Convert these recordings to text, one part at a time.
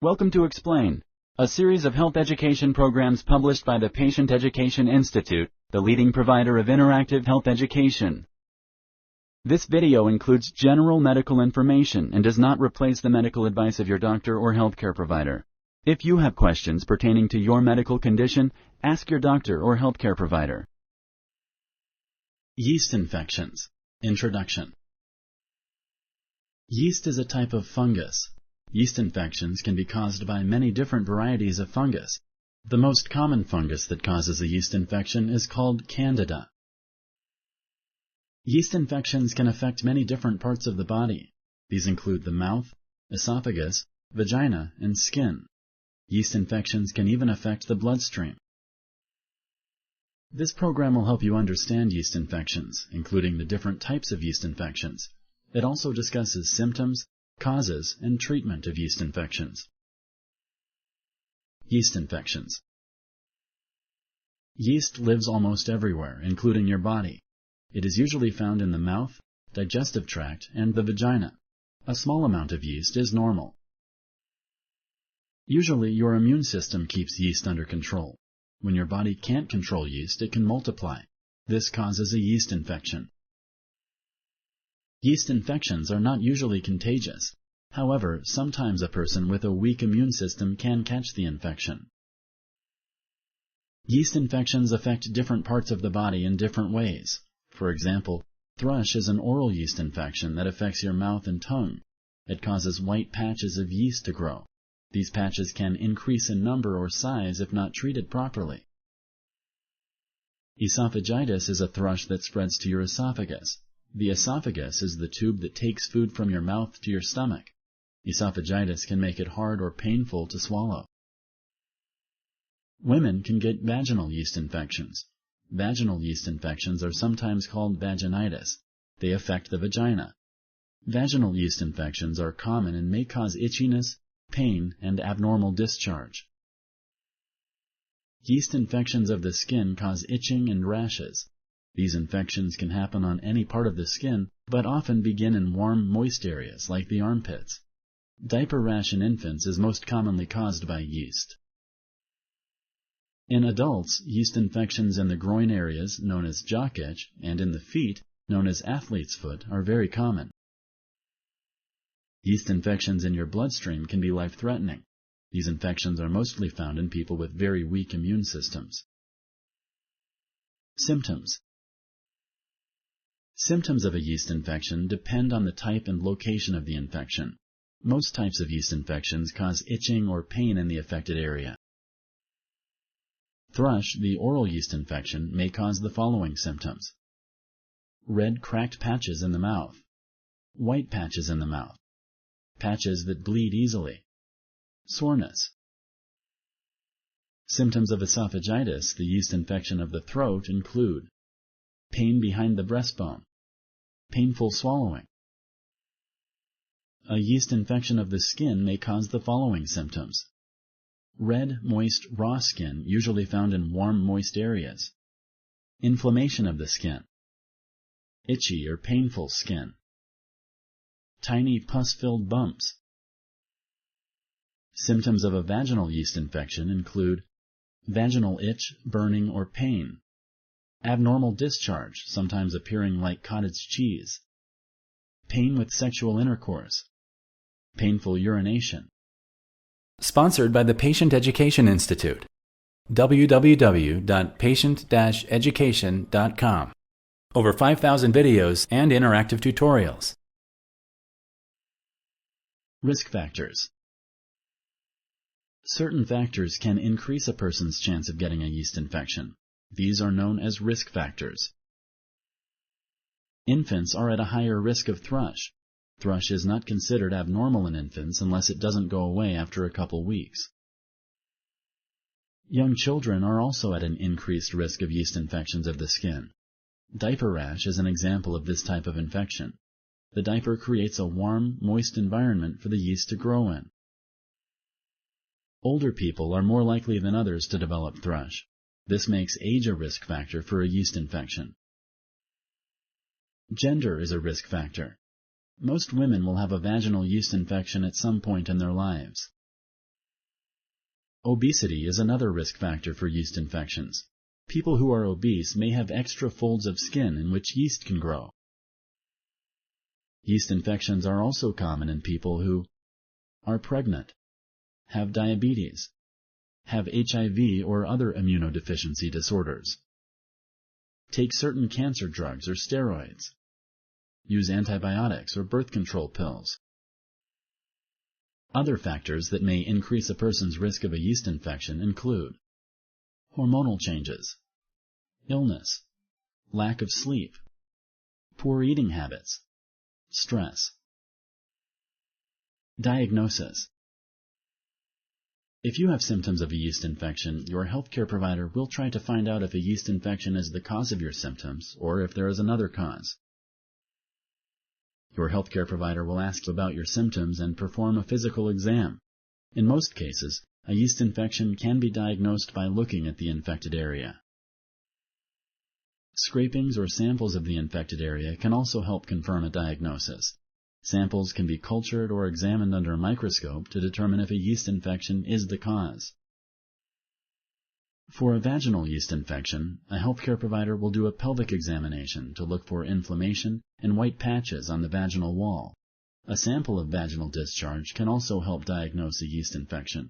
Welcome to Explain, a series of health education programs published by the Patient Education Institute, the leading provider of interactive health education. This video includes general medical information and does not replace the medical advice of your doctor or healthcare provider. If you have questions pertaining to your medical condition, ask your doctor or healthcare provider. Yeast infections. Introduction. Yeast is a type of fungus. Yeast infections can be caused by many different varieties of fungus. The most common fungus that causes a yeast infection is called candida. Yeast infections can affect many different parts of the body. These include the mouth, esophagus, vagina, and skin. Yeast infections can even affect the bloodstream. This program will help you understand yeast infections, including the different types of yeast infections. It also discusses symptoms, causes, and treatment of yeast infections. Yeast infections. Yeast lives almost everywhere, including your body. It is usually found in the mouth, digestive tract, and the vagina. A small amount of yeast is normal. Usually, your immune system keeps yeast under control. When your body can't control yeast, it can multiply. This causes a yeast infection. Yeast infections are not usually contagious. However, sometimes a person with a weak immune system can catch the infection. Yeast infections affect different parts of the body in different ways. For example, thrush is an oral yeast infection that affects your mouth and tongue. It causes white patches of yeast to grow. These patches can increase in number or size if not treated properly. Esophagitis is a thrush that spreads to your esophagus. The esophagus is the tube that takes food from your mouth to your stomach. Esophagitis can make it hard or painful to swallow. Women can get vaginal yeast infections. Vaginal yeast infections are sometimes called vaginitis. They affect the vagina. Vaginal yeast infections are common and may cause itchiness, pain, and abnormal discharge. Yeast infections of the skin cause itching and rashes. These infections can happen on any part of the skin, but often begin in warm, moist areas like the armpits. Diaper rash in infants is most commonly caused by yeast. In adults, yeast infections in the groin areas, known as jock itch, and in the feet, known as athlete's foot, are very common. Yeast infections in your bloodstream can be life-threatening. These infections are mostly found in people with very weak immune systems. Symptoms. Symptoms of a yeast infection depend on the type and location of the infection. Most types of yeast infections cause itching or pain in the affected area. Thrush, the oral yeast infection, may cause the following symptoms: red cracked patches in the mouth, white patches in the mouth, patches that bleed easily, soreness. Symptoms of esophagitis, the yeast infection of the throat, include pain behind the breastbone, painful swallowing. A yeast infection of the skin may cause the following symptoms: red, moist, raw skin, usually found in warm, moist areas, inflammation of the skin, itchy or painful skin, tiny pus-filled bumps. Symptoms of a vaginal yeast infection include vaginal itch, burning, or pain, abnormal discharge, sometimes appearing like cottage cheese, pain with sexual intercourse, painful urination. Sponsored by the Patient Education Institute. www.patient-education.com. Over 5,000 videos and interactive tutorials. Risk factors. Certain factors can increase a person's chance of getting a yeast infection. These are known as risk factors. Infants are at a higher risk of thrush. Thrush is not considered abnormal in infants unless it doesn't go away after a couple weeks. Young children are also at an increased risk of yeast infections of the skin. Diaper rash is an example of this type of infection. The diaper creates a warm, moist environment for the yeast to grow in. Older people are more likely than others to develop thrush. This makes age a risk factor for a yeast infection. Gender is a risk factor. Most women will have a vaginal yeast infection at some point in their lives. Obesity is another risk factor for yeast infections. People who are obese may have extra folds of skin in which yeast can grow. Yeast infections are also common in people who are pregnant, have diabetes, have HIV or other immunodeficiency disorders, take certain cancer drugs or steroids, use antibiotics or birth control pills. Other factors that may increase a person's risk of a yeast infection include hormonal changes, illness, lack of sleep, poor eating habits, stress. Diagnosis. If you have symptoms of a yeast infection, your healthcare provider will try to find out if a yeast infection is the cause of your symptoms or if there is another cause. Your healthcare provider will ask about your symptoms and perform a physical exam. In most cases, a yeast infection can be diagnosed by looking at the infected area. Scrapings or samples of the infected area can also help confirm a diagnosis. Samples can be cultured or examined under a microscope to determine if a yeast infection is the cause. For a vaginal yeast infection, a healthcare provider will do a pelvic examination to look for inflammation and white patches on the vaginal wall. A sample of vaginal discharge can also help diagnose a yeast infection.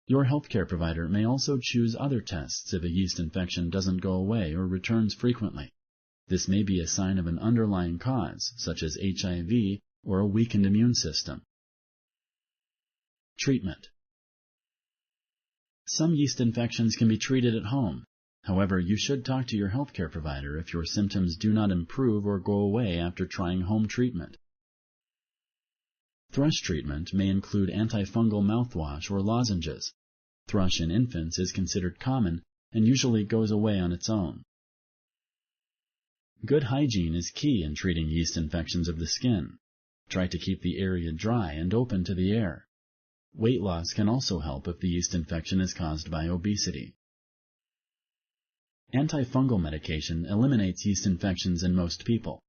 Your healthcare provider may also choose other tests if a yeast infection doesn't go away or returns frequently. This may be a sign of an underlying cause, such as HIV or a weakened immune system. Treatment. Some yeast infections can be treated at home. However, you should talk to your healthcare provider if your symptoms do not improve or go away after trying home treatment. Thrush treatment may include antifungal mouthwash or lozenges. Thrush in infants is considered common and usually goes away on its own. Good hygiene is key in treating yeast infections of the skin. Try to keep the area dry and open to the air. Weight loss can also help if the yeast infection is caused by obesity. Antifungal medication eliminates yeast infections in most people.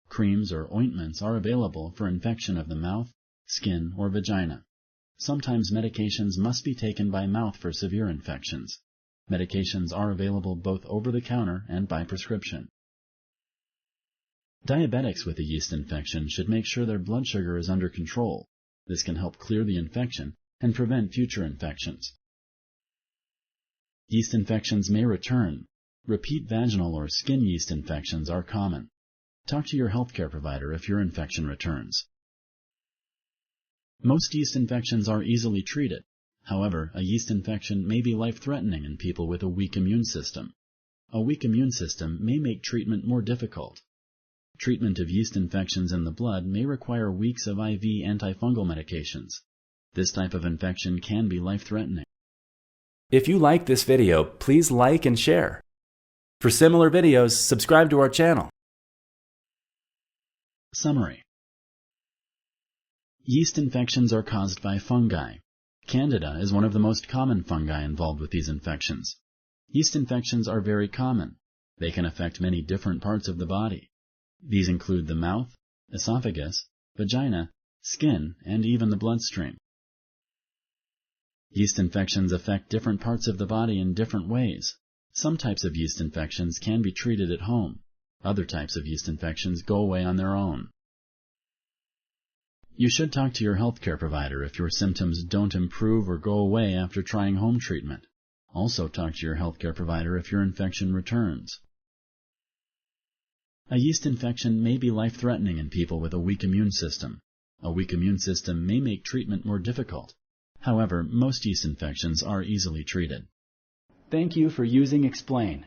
Creams or ointments are available for infection of the mouth, skin, or vagina. Sometimes medications must be taken by mouth for severe infections. Medications are available both over the counter and by prescription. Diabetics with a yeast infection should make sure their blood sugar is under control. This can help clear the infection and prevent future infections. Yeast infections may return. Repeat vaginal or skin yeast infections are common. Talk to your healthcare provider if your infection returns. Most yeast infections are easily treated. However, a yeast infection may be life-threatening in people with a weak immune system. A weak immune system may make treatment more difficult. Treatment of yeast infections in the blood may require weeks of IV antifungal medications. This type of infection can be life-threatening. If you like this video, please like and share. For similar videos, subscribe to our channel. Summary. Yeast infections are caused by fungi. Candida is one of the most common fungi involved with these infections. Yeast infections are very common. They can affect many different parts of the body. These include the mouth, esophagus, vagina, skin, and even the bloodstream. Yeast infections affect different parts of the body in different ways. Some types of yeast infections can be treated at home. Other types of yeast infections go away on their own. You should talk to your healthcare provider if your symptoms don't improve or go away after trying home treatment. Also talk to your healthcare provider if your infection returns. A yeast infection may be life-threatening in people with a weak immune system. A weak immune system may make treatment more difficult. However, most yeast infections are easily treated. Thank you for using Explain.